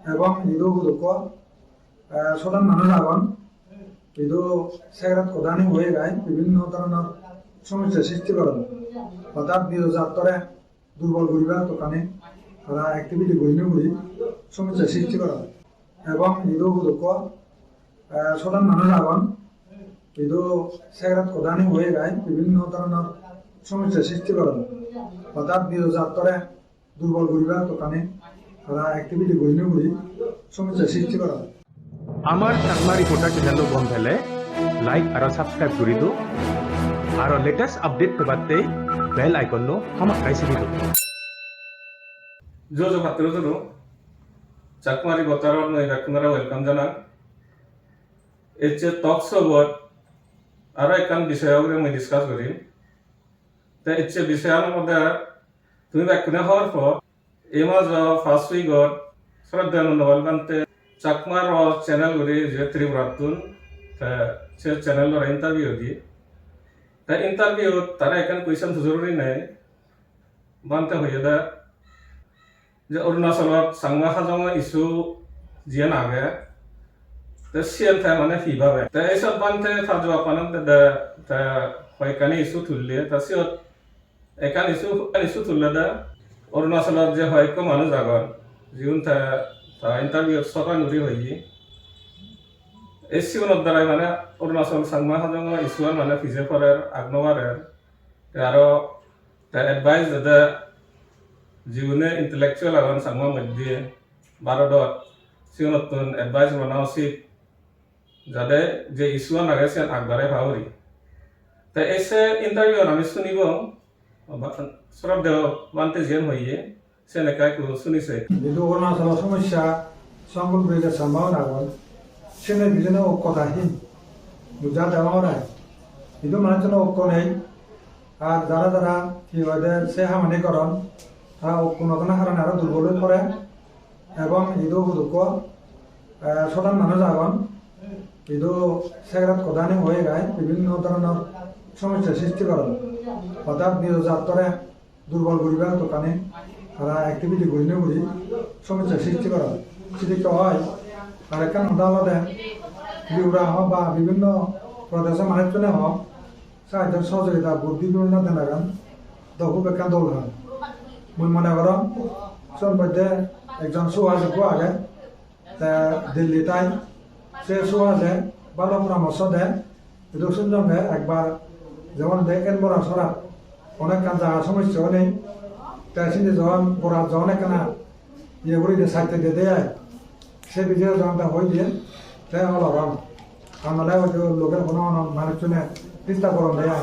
এবং ইদু হুদুক সাধারণ মানুষ আগন ইদু সেগরাত প্রধানী হয়ে যায় বিভিন্ন ধরনের সমস্যার সৃষ্টি করেন অর্থাৎ বিরোজাত্তরে দুর্বল করিবা দোকানে তারা অ্যাক্টিভিটি গড়িনে ঘুরি সমস্যার সৃষ্টি করেন এবং ইদু হুদুক সাধারণ মানুষ আগন ইদু সেগরাত প্রধানী হয়ে যায় বিভিন্ন ধরনের সমস্যার সৃষ্টি করেন অর্থাৎ বিরোজাত্তরে দুর্বল করিবা দোকানে তারা অ্যাক্টিভিটি গড়িনে ঘুরি সমস্যার সৃষ্টি করেন আমার চাকমা রিপোর্টার চ্যানেল বন্ধেলে লাইক আর সাবস্ক্রাইব করে দো আর লেটেস্ট আপডেট পেবাতে বেল আইকন হামাক কাইছে দিও जो पात्र जनो चाकमारी बताराव नय राखुनारा वेलकाम जाना एचे टॉक सोबत आरो एकान विषयावर मैं डिस्कस करी ते एचे विषयान मध्ये तुम्ही राखुना हर फो एमा जो फास्ट वीकर श्रद्धानंद वालबांते चाकमार चॅनल वरी जे त्रिपुरातून ते चॅनल वर इंटरव्यू दी त्या इंटरव्यू तारा एकान क्वेश्चन जरुरी नाही बांते होयदा যে অৰুণাচলত চাংমা খাজঙা ইছ্যু যিয়ে নাগে তে সিএল থাই মানে হিভাবে তে এইসব বানতে থাজোয়া পানক তে হয়কানি ইছ্যু তুললে তা সিয়ত একান ইছ্যু তুললে দা অৰুণাচলত যে হয়ক মানুষ আগন যিউন তা ইন্টারভিউ সকা নুরি হই এই সিউনত দ্বারাই মানে অৰুণাচল চাংমা খাজঙা ইছ্যু মানে ফিজে ফরের আগনবারের আরো তে এডভাইস দা जीवने इंटेलेक्चुअल आगन सांगमा मध्य भारतत सिगनतन एडवाइस बना उचित जाते जे इश्यूआ नागे से आगबारे भावरी ते ऐसे इंटरव्यू आमी सुनिब श्रद्धेय बांते जेन होइए से नेकाय को सुनिसे बिदु अरुणाचल समस्या संगल ब्रिज सामाव नागन सेने बिजने ओक्कदाहि बुझा देवावराय बिदु मानचनो ओक्कनै আর যারা যারা কি হয় সে হামানি করন তারা কোনো কারণে আরো দুর্বল হয়ে পড়ে এবং ইদু হুদুক সাধারণ মানুষ আগন ইদু সেগরাত প্রধানী হয়ে যায় বিভিন্ন ধরনের সমস্যার সৃষ্টি করেন অর্থাৎ বিরোজাত্তরে দুর্বল করিবা দোকানে তারা অ্যাক্টিভিটি গড়িনে ঘুরি সমস্যার সৃষ্টি করেন সেদিকে হয় আর একখান আদালতে বিউরা হোক বা বিভিন্ন প্রদেশের মানুষজনে হোক সাহায্য সহযোগিতা বুদ্ধি বিভিন্ন দেনাগান দহু বেকান দল হয় মুই মনে করম সব মধ্যে একজন সুহাসিক আগে দিল্লি তাই সে সুহাসে ভালো পরামর্শ দেয় রসুন জঙ্গে একবার যেমন দেখেন বড় সরা অনেক কান জায়গা সমস্যাও নেই তাই সিনি যখন বড় যখন একখানা ইয়ে করে দিয়ে সাইতে দিয়ে দেয় সে বিজয় যখন তা হয়ে দিয়ে তাই হল রম আমাদের হয়তো লোকের কোনো মানুষজনে চিন্তা করন দেয়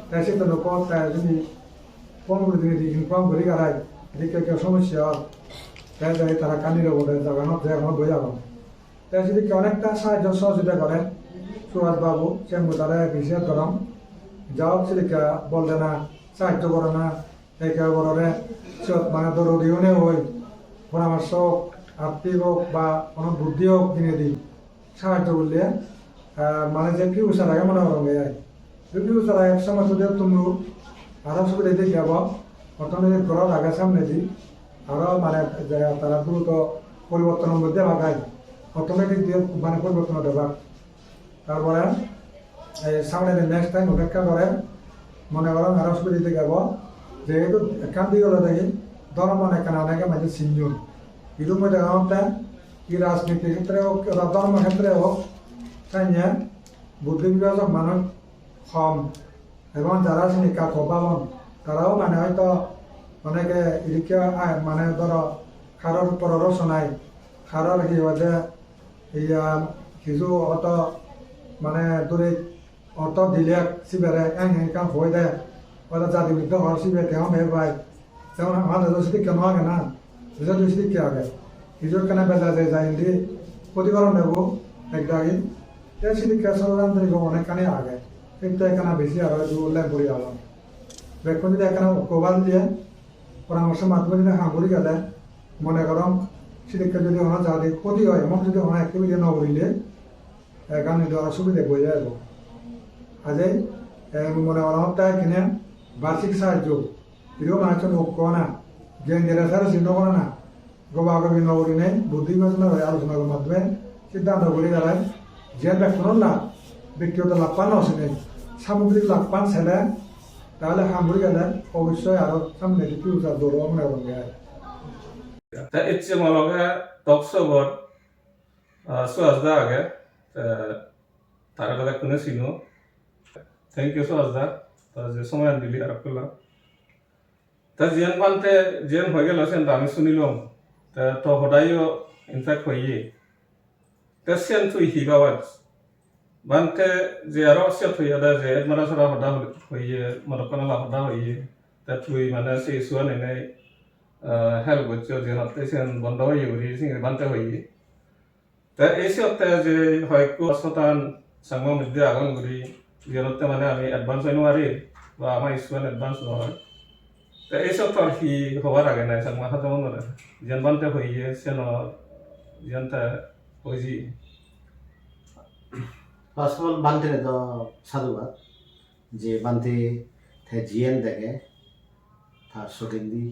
তাই সে তো লোক তাই যদি ফোন করে দিয়ে ইনফর্ম করি গাড়াই এদিকে কেউ সমস্যা তাই যাই তারা কানির বলে জাগানো যে এখন বই যাবো তাই সেদিকে অনেকটা সাহায্য সহযোগিতা করেন সুভাষ বাবু সে তারা বিশেষ করম যাও সেদিকে বললে না সাহায্য করে না একে বড়রে মানে দরদিও নে হই পরামর্শ হোক আর্থিক হোক বা কোনো বুদ্ধি হোক কিনে দিই সাহায্য করলে মানে যে ফিউচার আগে মনে হবে ফিউচার আগে এক সময় যদি তুমি আরো সুবিধা দিয়ে যাব অর্থনৈতিক করার আগে সামনে দিই আরো মানে তারা দ্রুত পরিবর্তনের মধ্যে লাগায় অর্থনৈতিক দিয়ে মানে পরিবর্তন দেবা তারপরে সামনে নেক্সট টাইম অপেক্ষা করে মনে করেন আরো সুবিধা দিয়ে যাব যেহেতু এখান দিয়ে গেলে দেখি ধর্ম মানে এখানে অনেকে মাঝে সিঞ্জন ইদুর মধ্যে গাঁৱতে কি রাজনীতির ক্ষেত্রে হোক ধর্ম ক্ষেত্রে হোক তাই বুদ্ধি বিভাজক মানুষ কম এবং যারা চিনিকা কবাবন তারাও মানে হয়তো অনেকে ইদিকে মানে ধরো খারর উপর রচনায় খারর কি হচ্ছে ইয়া কিছু অত মানে দূরে অত দিলে সিবেরে কাম হয়ে দেয় ওটা জাতি বিদ্যা ঘর সিবে তেও মেয়ে পায় তেমন আমাদের যদি কেন আগে না যদি যদি কে আগে নিজের কেন বেলা যায় হিন্দি প্রতিকরণ নেব একদাগি সেদিকে ষড়যন্ত্রিক অনেকখানি আগে কিন্তু এখানে বেশি আর উল্লেখ করি আলাম দেখুন যদি এখানে কবাল দিয়ে পরামর্শ মাধ্যমে যদি হাঁগুড়ি গেলে মনে করম সেদিকে যদি ওনার যাতে ক্ষতি হয় এমন যদি ওনার অ্যাক্টিভিটি ন করিলে এখানে যদি অসুবিধা বয়ে যাব আজই মনে করম তাই কিনে বার্ষিক সাহায্য এরকম মানুষজন না যে নিরাশার চিহ্ন করে না গবাগবি নগরী নেই বুদ্ধি বিবেচনা করে আলোচনার মাধ্যমে সিদ্ধান্ত করে গেলেন যে বেতন লাভ ব্যক্তিগত লাভ পান নেই সামুদ্রিক লাভ পান ছেলে তাহলে হামুড়ি গেলে অবশ্যই আরো সামনে ফিউচার দৌড় মনে করবে তা ইচ্ছে মলগে তকসবর সুয়াজদা আগে তারা কথা কোনে ছিল থ্যাংক ইউ সুয়াজদা তা যে সময় দিলি আর করলাম তা জিয়ান পান্তে জিয়ান হয়ে গেল সেন আমি শুনিলাম তা তো হদাইও ইনফ্যাক্ট হইয়ে তা সেন তুই হিগাওয়াজ বানতে যে আরো সে তুই আদা যে মারা সরা হদা হইয়ে মরকনালা হদা হইয়ে তা তুই মানে সেই সুয়ান এনে হেল্প করছো যে হতে সেন বন্ধ হইয়ে ঘুরি সিং বানতে হইয়ে তা এই সপ্তে যে হয়তো শতান সাংমা মধ্যে আগুন ঘুরি যেনতে মানে আমি অ্যাডভান্স হইনো আরি বা আমার স্টুডেন্ট অ্যাডভান্স নহয় তা এই সপ্তাহ হি হবার আগে নাই সাংমা হাতে মনে যেন বানতে হইয়ে সেন যেনটা হইজি ফার্স্ট অফ অল বানতে তো সাধুবাদ যে বানতে জিএন দেখে তার সগেন্দি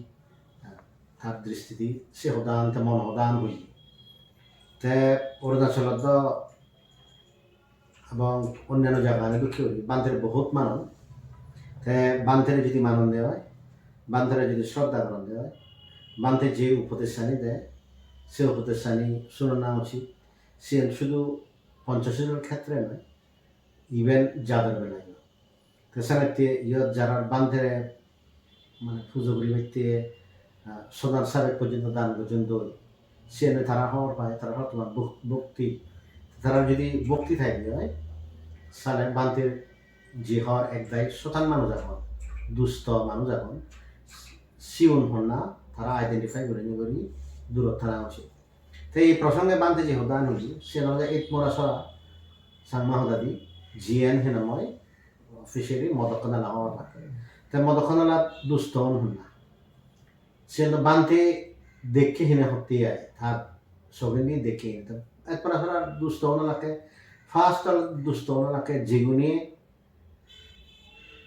তার দৃষ্টিতে সে হদান তেমন হদান হই তে অরুণাচলত এবং অন্যান্য জায়গা আমি দুঃখী হই বান্তের বহুত মানন তে বান্তের যদি মানন দেওয়া হয় বান্তের যদি শ্রদ্ধা করণ দেওয়া হয় বান্তে যে উপদেশানি দেয় সে উপদেশানি শুনে নেওয়া উচিত সে শুধু পঞ্চাশের ক্ষেত্রে নয় ইভেন যাদের বেলায় তেসারাতে ইয়ত যারা বান্ধে মানে পুজো করি ব্যক্তি সদার সাবেক পর্যন্ত দান পর্যন্ত সে তারা হওয়ার পায় তারা হওয়ার তোমার ভক্তি তারা যদি ভক্তি থাকবে হয় সালে বান্তের যে হওয়ার এক দায়িত্ব শতান মানুষ এখন দুস্থ মানুষ এখন শিউন হন না তারা আইডেন্টিফাই করে নিয়ে করি দূরত্ব থাকা উচিত তো এই প্রসঙ্গে বানতে যে হদান হইলি সে নয় ঈদ মোরা সরা সাংমা হদাদি জিএন হেনময় অফিসিয়ালি মদকনালা হওয়ার পারে তাই মদকনালা দুস্থ হন না সে বানতে দেখে হিনে হতে আয় তার সবেন্দি দেখে একবার আসলে দুস্থ হনালাকে ফার্স্ট দুস্থ হনালাকে যেগুনি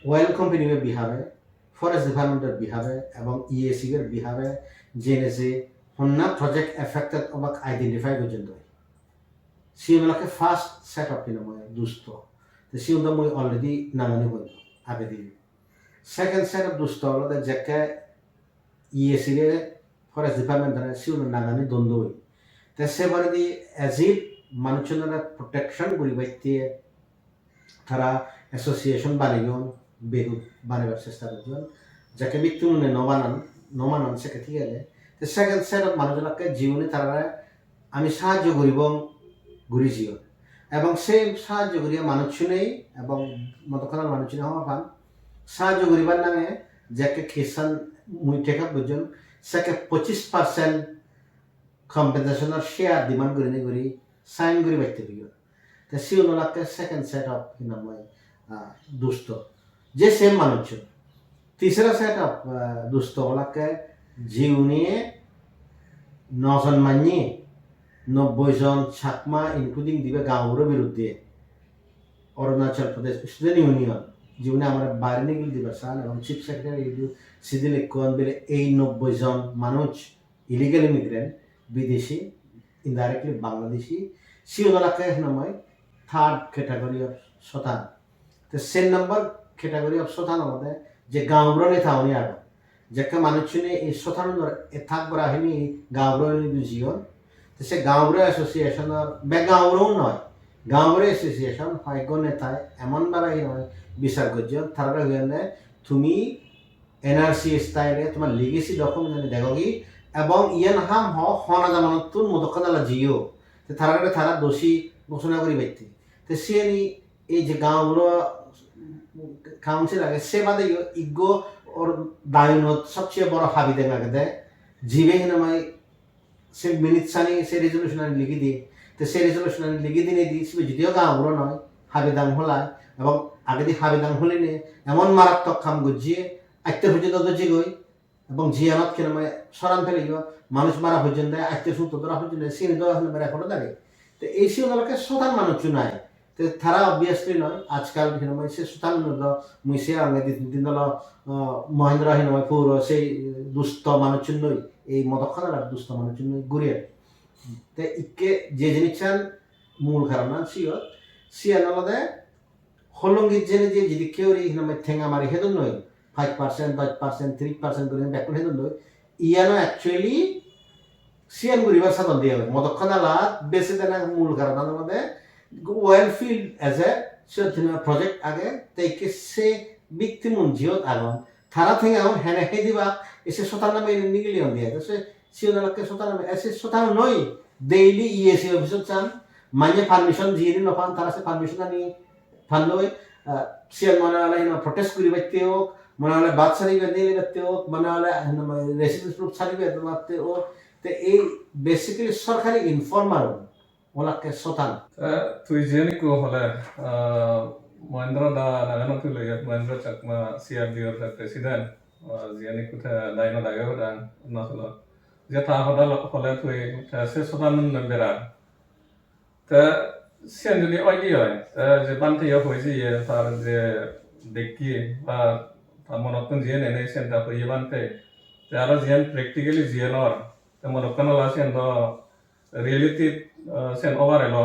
অয়েল কোম্পানির বিহারে ফরেস্ট ডিপার্টমেন্টের বিহারে এবং ইএসির বিহারে জেনেছে হন্না প্রজেক্ট এফেক্টেড অবাক আইডেন্টিফাই পর্যন্ত সিওনলাকে ফার্স্ট সেট আপ কিনা মই দুস্থ তো সিওনটা মই অলরেডি নামানি হইল আগে দিন সেকেন্ড সেট আপ দুস্থ হলো যাকে ইএসির ফরেস্ট ডিপার্টমেন্টের সিওন নাগানি দ্বন্দ্ব হই তো সেবারে দি এজিব মানুষজনের প্রোটেকশন করি বাইতে তারা অ্যাসোসিয়েশন বানিয়েন বেহু বানাবার চেষ্টা করছেন যাকে মৃত্যু নমানন সেকে ঠিক আছে তো সেকেন্ড সেট অফ মানুষজনকে জীবনে তারা আমি সাহায্য করিব ঘুরিছিও এবং সেই সাহায্য করিয়া মানুষ শুনেই এবং মতক্ষণার মানুষ শুনে হওয়া পান সাহায্য করিবার নামে যাকে খ্রিস্টান মুই টেকা বুঝছেন সেকে 25% কম্পেনসেশনের শেয়ার ডিমান্ড করে নিয়ে করি সাইন করে বাইতে দিও তো সিওনলাকে সেকেন্ড সেট অফ নাময় দুষ্ট যে সেম মানুষ তিসরা সেট অফ দুষ্ট ওলাকে জিউনিয়ে 9 জন মানি 90 জন চাকমা ইনক্লুডিং দিবে গাঁওর বিরুদ্ধে অরুণাচল প্রদেশ স্টুডেন্ট ইউনিয়ন জীবনে আমার বাইরে গেল দিবে সান এবং চিফ সেক্রেটারি সিদিল কোন বেলে এই 90 জন মানুষ ইলিগাল ইমিগ্রেন্ট বিদেশি ইনডাইরেক্টলি বাংলাদেশি সিওনলাকে নময় থার্ড ক্যাটাগরি অফ শতান তো সেন নাম্বার ক্যাটাগরি অফ শতান আমাদের যে গাঁওর নেতা উনি আগে যাকে মানুষ শুনে এই শতান থাক করা হয়নি গাঁওর জীবন তো সে গাঁওর অ্যাসোসিয়েশনের বে গাঁওরও নয় গাঁওর অ্যাসোসিয়েশন হয়ক নেতায় এমন বেড়াই নয় বিচার করছে তারা হয়ে তুমি এনআরসি স্টাইলে তোমার লিগেসি ডকুমেন্ট দেখো কি এবং ইয়ান হাম হনা জামানত মদকনালা জিও তো তারা দোষী ঘোষণা করি ব্যক্তি তো সে এই যে গাঁওগুলো কাউন্সিল আগে সে বাদে ইগো ওর দায়নত সবচেয়ে বড় হাবি দেখা দেয় জিবে হিনামাই সে মিনিট সানি সে রেজলিউশন লিখে দিয়ে তো সে রেজলিউশন লিখে দিয়ে দিই সে যদিও গাঁওগুলো নয় হাবিদাং হলায় এবং আগে দিয়ে হাবিদাং হলে নিয়ে এমন মারাত্মক খাম গজিয়ে আত্মীয় পর্যন্ত দর্জি গই এবং জিয়ানত কিনামায় সরান ফেলে মানুষ মারা পর্যন্ত আত্মীয় সুতরা পর্যন্ত সিন দেওয়া হলে মেরা করে দাঁড়িয়ে তো এই সিওনালকে শতান মানুষ চুনায় তে তারা অবভিয়াসলি নয় আজকাল হিনময় সে সুতান মুইসে আঙ্গে দিন দল মহেন্দ্র হিনময় পৌর সেই দুস্থ মানুষের নই এই মদখানার আর দুস্থ মানুষের নই ঘুরিয়ে তে ইকে যে জিনিসটার মূল কারণ সিয়ান আলাদা হলঙ্গির জেনে যে যদি কেউ হিনময় ঠেঙ্গা মারি হেদন নয় 5%, 10%, 3% করে ব্যাকুল হেদন নয় ইয়ানো অ্যাকচুয়ালি সিয়ান ঘুরিবার সাধন দিয়ে হবে মদখানালা বেশি দেনা মূল কারণ আমাদের ওয়েলফিল্ড এজ এ প্রজেক্ট আগে তাইকে সে ব্যক্তিমন জিয়ত আগুন থারা থেকে এখন হেনে হে দিবা এসে শতান নামে নিগলিয়ন দিয়ে সে সিওনালকে শতান নামে এসে শতান নই ডেইলি ইএসি অফিসত চান মানে পারমিশন জিয়ে নপান তারা সে পারমিশন আনি ফান লই সিয়ান মনে হলে প্রটেস্ট করি বাইতে হোক মনে হলে বাদ সারি বেঁধে বাইতে হোক মনে হলে রেসিডেন্স প্রুফ সারি বেঁধে হোক তো এই বেসিক্যালি সরকারি ইনফর্মার ওলাকে শতান তুই জিয়ানি কো হলে মহেন্দ্র দা নাগানো তুই লইয়াত মহেন্দ্র চাকমা সিআরডিওর প্রেসিডেন্ট জিয়ানি কুথা দাইনো দাগে হদান নাসলো যে তা হদা হলে তুই সে শতান বেরা তা সিয়ান যদি অইডি হয় যে বানতে হয়েছে তার যে দেখি বা মনতন জিয়ান এনে সেন্টা হয়ে বানতে আরো জিয়ান প্র্যাকটিক্যালি জিয়ানর মনকানো লাসেন দ reality sen over elo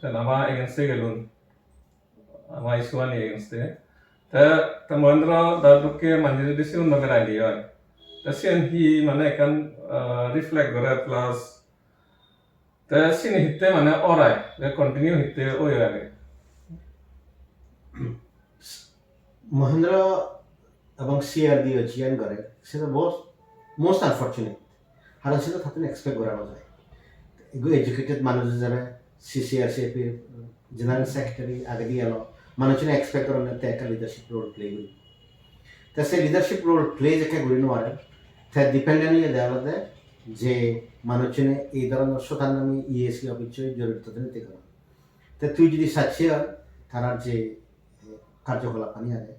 sen ama against gelun ama isuani against ta Mohendra daduke manjir disi unna berai dia ta sen hi mane kan reflect gore plus ta sin hitte mane orai le continue hitte oyare Mahendra এবং সিআরডিও জিয়ান করে সেটা most unfortunate কারণ সেটা তাতে expect করা যায় educated মানুষ হিসাবে সিসিআরসিএফ জেনারেল সেক্রেটারি আগে দিয়ে এলো মানুষজন এক্সপেক্ট করেন একটা লিডারশিপ রোল প্লে করি তা সেই লিডারশিপ রোল প্লে যাকে করি নোয়ারে তা ডিপেন্ডেন্টলি দেওয়া দেয় যে মানুষজনে এই ধরনের শতান নামে ইএসি অফিসে জড়িত নিতে করেন তা তুই যদি সাচ্ছি হয় তার যে কার্যকলাপ নিয়ে আগে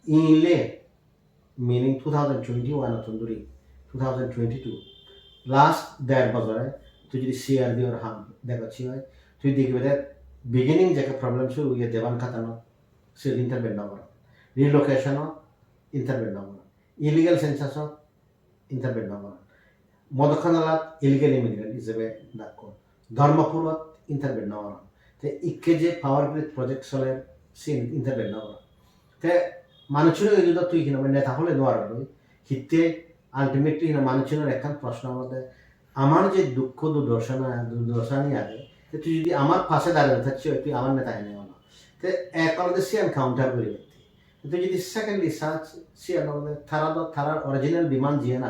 ইনলে মিনিং 2021 তন্দুরি 2022 লাস্ট 1.5 বছরে তুই যদি সিআরডি ওর হাম দেখাচ্ছি হয় তুই দেখবে যে বিগিনিং যাকে প্রবলেম শুরু ইয়ে দেবান খাতানো সে ইন্টারভেন না করা রিলোকেশনও ইন্টারভেন না করা ইলিগাল সেন্সাসও ইন্টারভেন না করা মদখানালাত ইলিগাল ইমিগ্রেন্ট হিসেবে ডাক কর ধর্মপুরত ইন্টারভেন না করা তো ইকে যে পাওয়ার গ্রিড প্রজেক্ট চলে সে ইন্টারভেন না করা তো মানুষের এই যদি তুই কিনা নেতা হলে নোয়ার হিতে আলটিমেটলি মানুষজনের একখান প্রশ্ন আমাদের আমার যে দুঃখ দুর্দশানি আগে তুই যদি আমার পাশে দাঁড়িয়ে থাকছি তুই আমার নেতা এনে না তো এক আমাদের সিয়ান কাউন্টার করে ব্যক্তি তুই যদি সেকেন্ডলি সিয়ান আমাদের থারার অরিজিনাল ডিমান্ড জিয়ে না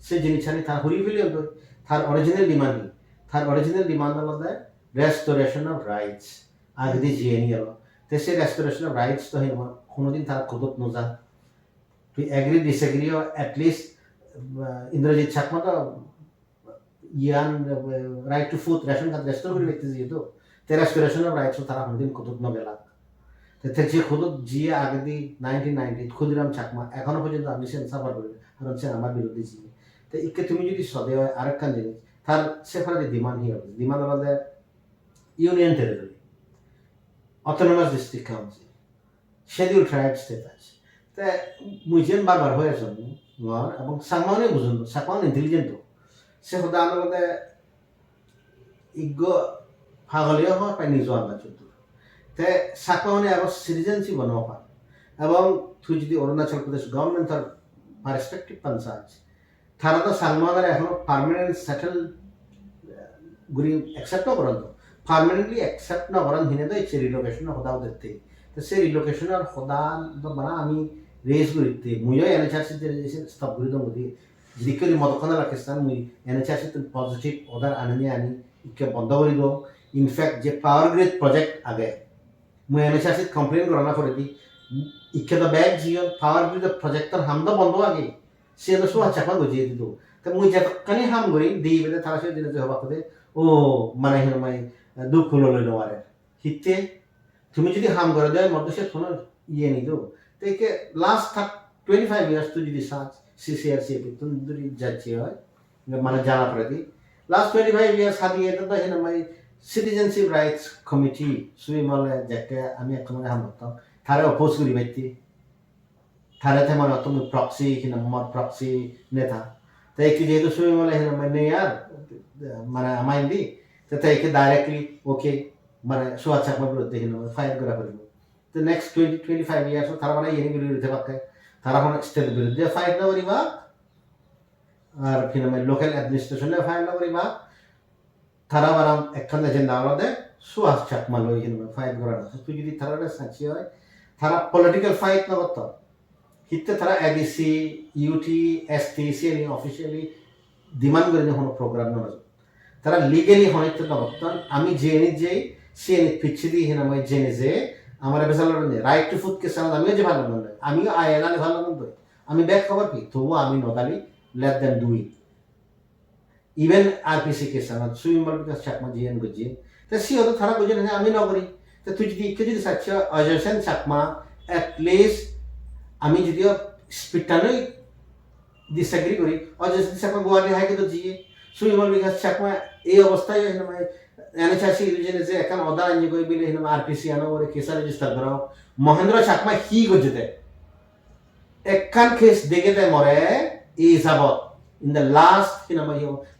সে জিনিসখানি তার হরি ফেলি হতো তার অরিজিনাল ডিমান্ড তার অরিজিনাল ডিমান্ড আমাদের রেস্টোরেশন অফ রাইটস আগে দিয়ে জিয়ে নিয়ে এলো তো সেই রেস্টোরেশন অফ রাইটস তো কোনোদিন তার খুদত নোজা তুই agree disagree at least Indrajit Chakma তো ইয়ান right to food ration card restore করে ব্যক্তি যেহেতু তে রেস্টোরেশন অফ রাইটস তারা কোনোদিন খুদত নবেলা তে যে খুদত জিয়ে আগে দি 1990 ক্ষুদিরাম চাকমা এখনো পর্যন্ত আমি সেন সাফার করি কারণ সে আমার বিরুদ্ধে জিয়ে তো ইকে তুমি যদি সদে হয় আরেকখান জিনিস তার সেপারেট ডিমান্ড হি হবে ডিমান্ড আমাদের union territory autonomous district council schedule tribe status তে মুজিয়ান বারবার হয়েছে এবং সাংমানে বুঝুন সাকমান ইন্টেলিজেন্ট সে সদা আমার মধ্যে ইজ্ঞ ফাগলীয় হয় পাই নিজ আন্দাজ তে সাকমানে আবার সিটিজেনশিপ বনাব পার এবং তুই যদি অরুণাচল প্রদেশ গভর্নমেন্টের পারস্পেক্টিভ পঞ্চায়েত তারা তো সাংমানের এখনো পার্মানেন্ট সেটেল গুলি অ্যাকসেপ্ট করেন তো পার্মানেন্টলি অ্যাকসেপ্ট না করেন হিনে তো ইচ্ছে রিলোকেশন হদাও দেখতে তো সেই রিলোকেশনের হদা মানে আমি রেস করিতে মুইও এনএচআরসিতে স্টপ করে দাম দি যিকরি মদখানা পাকিস্তান মুই এনএচআরসিতে পজিটিভ অর্ডার আনি ইকে বন্ধ করে দাও ইনফ্যাক্ট যে পাওয়ার গ্রিড প্রজেক্ট আগে মুই এনএচআরসিতে কমপ্লেন করা করে দি ইকে তো bag Jio power grid projector হামদা বন্ধ আগে সে তো সোয়া চাপা গজিয়ে দিত তো মুই যতখানি হাম করি দিই বেলে তারা সে দিনে হবা করে ও মানে হেন মাই দুঃখ লই নওয়ারে হিতে তুমি যদি হাম করে দেয় মধ্যে সে ফোন ইয়ে নি দো তেকে লাস্ট 25 ইয়ার্স তো যদি সার্চ সিসিআরসিএফ তুমি যদি যাচ্ছি হয় মানে জানা পড়ে দি লাস্ট 25 ইয়ার্স হাদিয়ে তো হেন মাই সিটিজেনশিপ রাইটস কমিটি সুইমলে যেকে আমি একসময় হাম করতাম তারে অপোজ করি বাইতি তারে তেমন তুমি প্রক্সি কিনা মর প্রক্সি নেতা তাই কি যেহেতু সুইমলে মানে আর মানে আমাই দি তাই কি ডাইরেক্টলি ওকে মানে সুয়াদ চাকমার বিরুদ্ধে ফাইট করা পারবো তো নেক্সট 20-25 ইয়ার্স তারা মানে ইয়ে বিরুদ্ধে পাকে তারা এখন স্টেট বিরুদ্ধে ফাইট না করিবা আর মানে লোকাল অ্যাডমিনিস্ট্রেশনে ফাইট না করিবা তারা বারাম একখান এজেন্ডা আলাদা সুয়াদ চাকমা লই ফাইট করা না তুই যদি তারা সাচ্ছি হয় তারা পলিটিক্যাল ফাইট না করতো হিতে তারা ADC UT ST CNE officially demand করে কোনো প্রোগ্রাম না তারা লিগেলি হয়তো না করতাম আমি জেনে যে সিএনই পিছিয়ে দিয়ে হেনা মই জেনে যে আমার বেসাল রাইট টু ফুড কে সামনে আমিও যে ভালো মনে আমিও আয়নালে ভালো মনে আমি ব্যাক খবর কি তবুও আমি নদালি let them do it even RPC কে সামনে সুইমার বিকাশ চাকমা জিএন গজি তো সি হতো তারা বুঝে না আমি নগরি তো তুই যদি কে যদি সাচ্ছ অজয়সেন চাকমা এট লিস্ট আমি যদিও স্পিডটানই ডিসএগ্রি করি অজয়সেন চাকমা গুয়াহাটি হাইকোর্টত জিয়ে সুইমার বিকাশ চাকমা এই অবস্থায় এনএচআরসি রিজনে যে এখন অদা আইনি কই বিলে আরপিসি আনো ওরে কেস রেজিস্টার করাও মহেন্দ্র চাকমা হি গজতে একখান কেস দেখে দেয় মরে এই হিসাবত ইন দ্য লাস্ট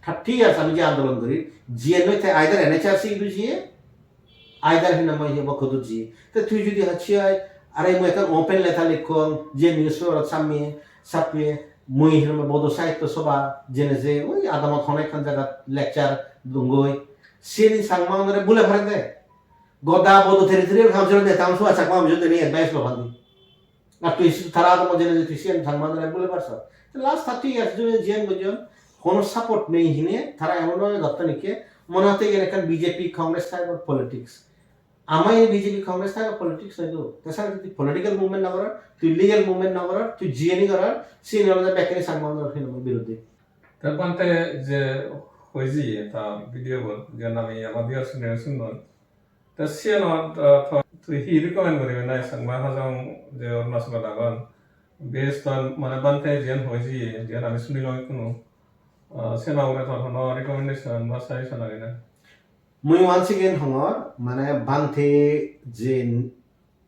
30 ইয়ার্স আমি যে আন্দোলন করি জিএন নইতে আইদার এনএচআরসি বুঝিয়ে আইদার বকদু জি তো তুই যদি হচ্ছে আরে মই একটা ওপেন লেখা লিখন যে নিউজ পেপার সামিয়ে সাপিয়ে মই বড় সাহিত্য সভা জেনে যে ওই আদামত অনেকখান জায়গা লেকচার দুঙ্গই সিনি সাংমানরে বলে ভরে দে গদা বড় ধীরে ধীরে খামছরে দে তামসু আচ্ছা কম যদি নিয়ে অ্যাডভাইস লবান্দি আর তুই তারা তো জেনে যে তুই সিন সাংমানরে বলে পারছ লাস্ট 30 ইয়ার্স জুড়ে জিএন গজন কোনো সাপোর্ট নেই হিনে তারা এমন দত্ত নিকে মনে হতে গেলে এখন BJP Congress type of politics আমায় BJP Congress type of politics হইতো তাছাড়া তুই পলিটিক্যাল মুভমেন্ট না করার তুই লিগ্যাল মুভমেন্ট না করার তুই জিএনই করার সিন হলে ব্যাকেনি সাংমানরে বিরুদ্ধে তারপরে যে হয়েছি তা ভিডিও বল যে আমি আমাদের শুনলাম তা সিএন তুই হি রিকমেন্ড করিবে না সাংমা হাজাম যে অরুণাচল লাগন বেশ মানে বানতে যেন হয়েছি যেন আমি শুনিলাম কোনো সেনাউরে তখন রিকমেন্ডেশন বা সাজেশন লাগে না মুই ওয়ান্স এগেন হঙর মানে বানতে যে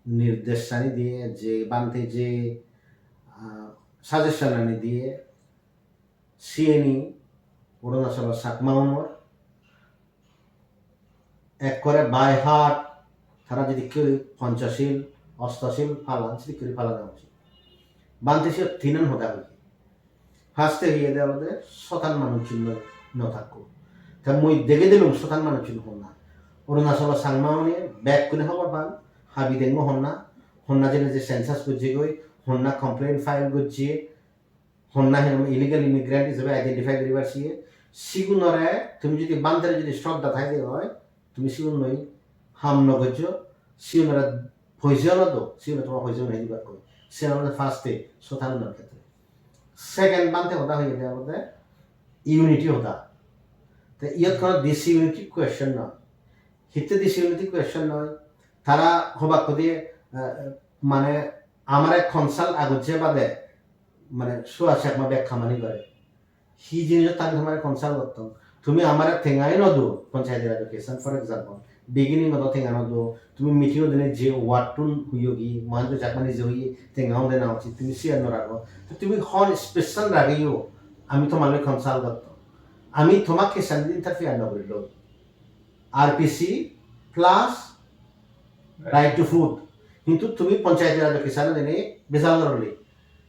নির্দেশানি দিয়ে যে বানতে যে সাজেশন আনি দিয়ে সিএনই অরুণাচল সাকমাউমর এক করে বাই হার্ট তারা যদি কেউ পঞ্চশীল অষ্টশীল ফালান সেটি করে ফালানো উচিত বানতে সে তিনন হতে হবে ফার্স্টে হইয়ে দেওয়া আমাদের শতান মানুষ চিহ্ন ন থাকো তা মই দেখে দিলাম শতান মানুষ চিহ্ন হন না অরুণাচল সাংমাউনি ব্যাক করে খবর পান হাবি দেখবো হন না জেনে যে সেন্সাস করছে গই হন না কমপ্লেন ফাইল করছে হন না ইলিগাল ইমিগ্রেন্ট হিসেবে আইডেন্টিফাই করিবার সিয়ে সিগুনরে তুমি যদি বান্ধরে যদি শ্রদ্ধা থাকে হয় তুমি সিগুন নই হাম নগজ সিগুনরা হয়েছে না তো সিগুন তোমার হয়েছে না দিবার কই সে আমাদের ফার্স্টে শতানের ক্ষেত্রে সেকেন্ড বান্ধে হতা হয়ে যায় আমাদের ইউনিটি হতা তো ইয়াত কোনো ডিসইউনিটি কোয়েশ্চন নয় হিতে ডিসইউনিটি কোয়েশ্চন নয় তারা হবাক দিয়ে মানে আমার এক কনসাল্ট আগত বাদে মানে সোয়া চাকমা ব্যাখ্যা মানি করে হি জিনিস তার আমার কনসাল্ট করতাম তুমি আমার ঠেঙাই নদো পঞ্চায়েতের এডুকেশন ফর এক্সাম্পল বিগিনিং মতো ঠেঙা নদো তুমি মিটিং দিনে যে ওয়ার্ডটুন হুইয়োগি মহেন্দ্র চাকমা নিজে হইয়ে ঠেঙাও দেনা উচিত তুমি শেয়ার নরাগো তুমি হন স্পেশাল রাগিও আমি তোমার কনসাল্ট করতাম আমি তোমাকে সান্দিন ইন্টারফিয়ার না করিল RPC plus right to food কিন্তু তুমি পঞ্চায়েতের এডুকেশন দিনে বেসাল করলি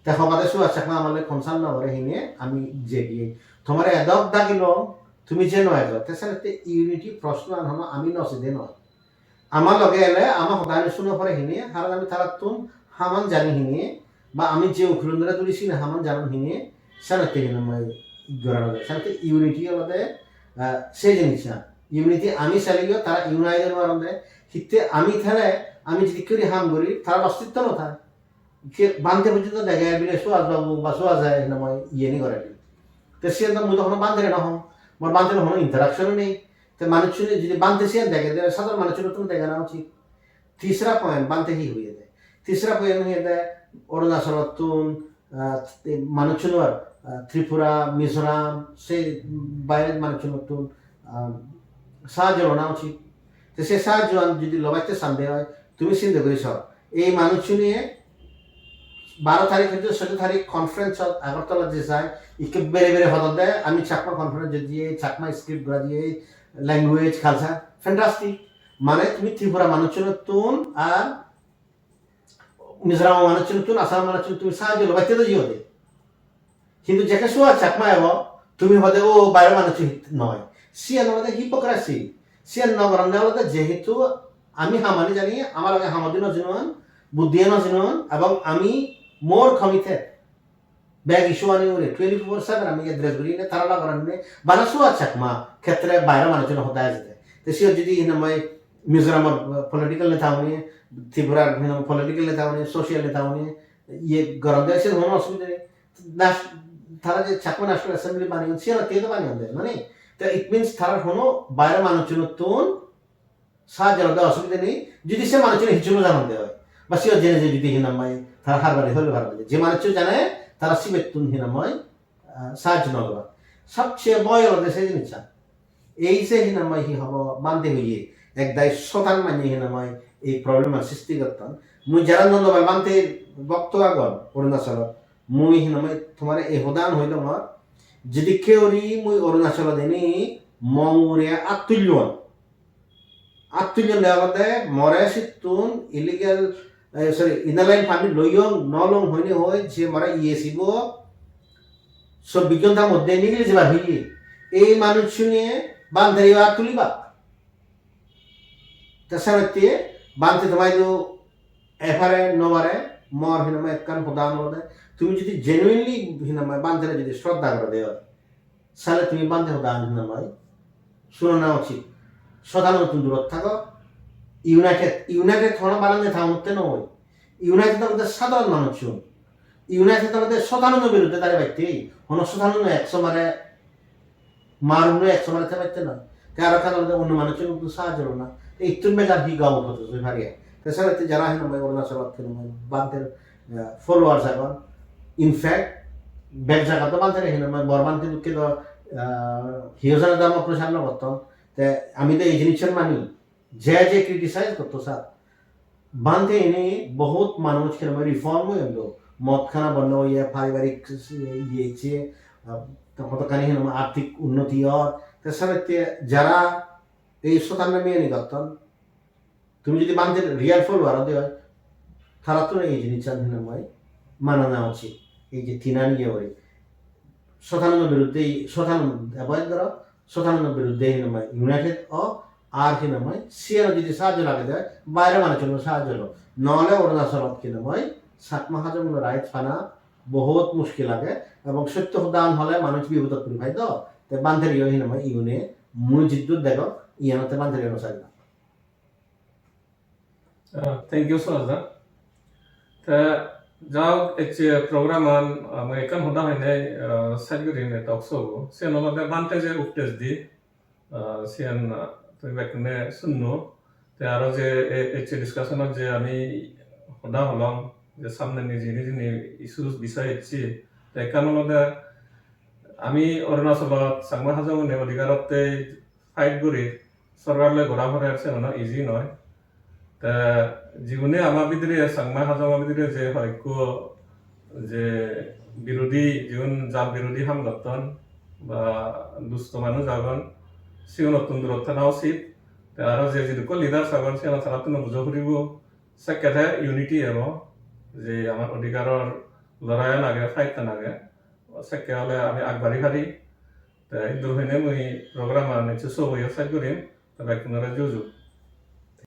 দেখো আমাদের সোয়া চাকমা আমাদের কনসাল্ট না করে হিনে আমি যে গিয়ে তোমার এদক দাগিল তুমি যে নয় তাছাড়া ইউনিটি প্রশ্ন আনহনো আমি নসিদে নয় আমার লগে এলে আমার সদায় শুনে পরে হিনে কারণ আমি তারা তুম হামান জানি হিনে বা আমি যে উখলুন্দরা তুলিছি না হামান জানো হিনে সানাতে হিনে মই গড়ানো যায় সানাতে ইউনিটি আলাদা সেই জিনিস না ইউনিটি আমি চালিও তারা ইউনাইটেড আলাদা হিতে আমি থালে আমি যদি করি হাম করি তার অস্তিত্ব নথায় বানতে পর্যন্ত দেখা বিলে সোয়াজ বাবু বা সোয়া যায় না মই ইয়ে নি করে তো সে মুই তখন বান্ধে না হম মোর বান্ধে কোনো ইন্টারাকশনও নেই তো মানুষ যদি বানতে সে দেখে সাধারণ মানুষের তুমি দেখা না উচিত তিসরা পয়েন্ট বানতে কি হয়ে যায় তিসরা পয়েন্ট হয়ে যায় অরুণাচল তুন মানুষ ত্রিপুরা মিজোরাম সেই বাইরের মানুষ তুন সাহায্য লওয়া উচিত তো সে সাহায্য যদি লবাইতে সামনে হয় তুমি চিন্তা করেছ এই মানুষ নিয়ে 12 তারিখ হচ্ছে 14 তারিখ কনফারেন্স আগরতলা যে যায় ইকে বেড়ে বেড়ে হঠাৎ দেয় আমি চাকমা কনফারেন্স দিয়ে চাকমা স্ক্রিপ্ট গুলা দিয়ে ল্যাঙ্গুয়েজ কালচার ফ্যান্টাস্টিক মানে তুমি ত্রিপুরা মানুষ তুন আর মিজোরাম মানুষ তুন আসাম মানুষ তুমি সাহায্য লবাইতে তো জিও দে কিন্তু যেকে শোয়া চাকমা এব তুমি হতে ও বাইরে মানুষ নয় সিয়ান হতে হিপোক্রাসি সিয়ান নগরান হতে যেহেতু আমি হামানি জানি আমার আগে হামাদিন জিনন বুদ্ধিয়ান জিনন এবং আমি মোর কমিটেড ব্যাগ ইস্যু আনি ওরে 24/7 আমি এড্রেস করি না তারা করার নে বানা শোয়া চাকমা ক্ষেত্রে বাইরে মানুষ হতে যেতে তো সে যদি নামাই মিজোরামের পলিটিক্যাল নেতা উনি ত্রিপুরার পলিটিক্যাল নেতা উনি সোশিয়াল নেতা উনি ইয়ে গরম দেয় সে কোনো অসুবিধা নেই তারা যে চাকমা ন্যাশনাল অ্যাসেম্বলি বানিয়ে সে না তেতো বানিয়ে দেয় মানে তো ইট মিনস তারা কোনো বাইরে মানুষ তুন সাহায্য দেওয়া অসুবিধা নেই যদি সে মানুষের হিচুনো জানান দেওয়া হয় বা সেও জেনে যে যদি হিনামাই তারা হারবারে হলে ভারবারে যে মানুষ জানে তারা শিবেতুন হিনাময় সাহায্য নগর সবচেয়ে বয় দেশে জিনিস এই যে হিনাময় হি হব বান্ধে হইয়ে এক দায় শতান মানে হিনাময় এই প্রবলেমের সৃষ্টি করতাম মুই যারা নন্দবাই বান্ধে বক্ত আগর অরুণাচল মুই হিনাময় তোমার এই হদান হইল আমার যদি কেউরি মুই অরুণাচল দেনি মঙ্গুরিয়া আত্মীয় দেওয়া মরে সিতুন ইলিগাল সরি ইনালাইন পানি লইয়ং নলং হইনি হয় যে মারা ইয়েছিব সব বিজ্ঞতার মধ্যে নিগলে যাবা হইয়ে এই মানুষ শুনে বান্ধেরিবা তুলিবা তাছাড়া বান্ধে তোমায় তো এফারে নবারে মর হিনামা একখান প্রদান করে তুমি যদি জেনুইনলি হিনামায় বান্ধেরা যদি শ্রদ্ধা করে দেওয়া তাহলে তুমি বান্ধে প্রদান হিনামায় শুনে নেওয়া উচিত সাধারণ নতুন দূরত থাকো ইউনাইটেড থোড়া বানানো থাকতে নয় ইউনাইটেড আমাদের সাধারণ মানুষ ইউনাইটেড আমাদের সাধারণের বিরুদ্ধে দাঁড়িয়ে পাইতে কোনো সাধারণ 100 মারে মারুন 100 মারে পাইতে না কারো কারণ আমাদের অন্য মানুষের মতো সাহায্য হলো না এই তুমি যার হি গাও হতো তুই ভারিয়া তাছাড়া যারা হেন অরুণাচল বান্ধের ফলোয়ার্স এখন ইনফ্যাক্ট ব্যাগ জায়গা তো বান্ধে হেন বরবান্তি লোককে তো হিরোজানের দাম প্রচার না করতাম আমি তো এই জিনিসের মানি যে ক্রিটিসাইজ করতো স্যার বান্ধে এনে বহুত মানুষ কেন রিফর্ম হয়ে গেল মদ খানা বন্ধ হইয়া পারিবারিক ইয়েছে কতখানি হেন আর্থিক উন্নতি হয় তাছাড়া যারা এই শতান্ন মেয়ে নি করতাম তুমি যদি বান্ধে রিয়াল ফলোয়ার হয় তারা তো এই জিনিসটা হেনময় মানা নেওয়া উচিত এই যে তিনান গিয়ে ওই শতানুর বিরুদ্ধে অ্যাভয়েড করা শতানুর বিরুদ্ধে হিনময় ইউনাইটেড আর হিনময় সিয়ার যদি সাহায্য লাগে দেয় বাইরে মানুষের জন্য সাহায্য হলো নহলে অরুণাচলত কিনময় সাতমা হাজার রাইট পানা বহুত মুশকিল লাগে এবং সত্য দান হলে মানুষ বিপদ করি ভাই তো বান্ধের ইয়ে হিনময় ইউনে মুই জিদ্দুর দেখো ইয়ানতে বান্ধের ইয়ে চাই না Thank you so much. Jau program American hoda hine sagri ne talkso se no mate bante je uptes di sian to bekne sunno te aro je discussion je ami hoda holam je samne ni jini issues বিষয় এসেছি te kanonode আমি অরুণাচলত সাংমা হাজং নে অধিকারতে fight করি সরকারলে ঘোরা ফেরা আছে না easy নয় তা জীবনে আমার ভিতরে সাংমা হাজং ভিতরে যে হয়ক যে বিরোধী জীবন জাল বিরোধী হামগতন বা দুস্থ মানুষ আগন সে নতুন দূরত্ব না উচিত আর যে যেটুকু লিডার আগন সে তারা তো বুঝা ফুরিব সে কেথে ইউনিটি এব যে আমার অধিকারের লড়াই নাগে ফাইট নাগে সে হলে আমি আগবাড়ি পারি তা এই দুর্ভিনে মুই প্রোগ্রাম নিশ্চয় সব সাইড করিম তবে আপনারা যোগাযোগ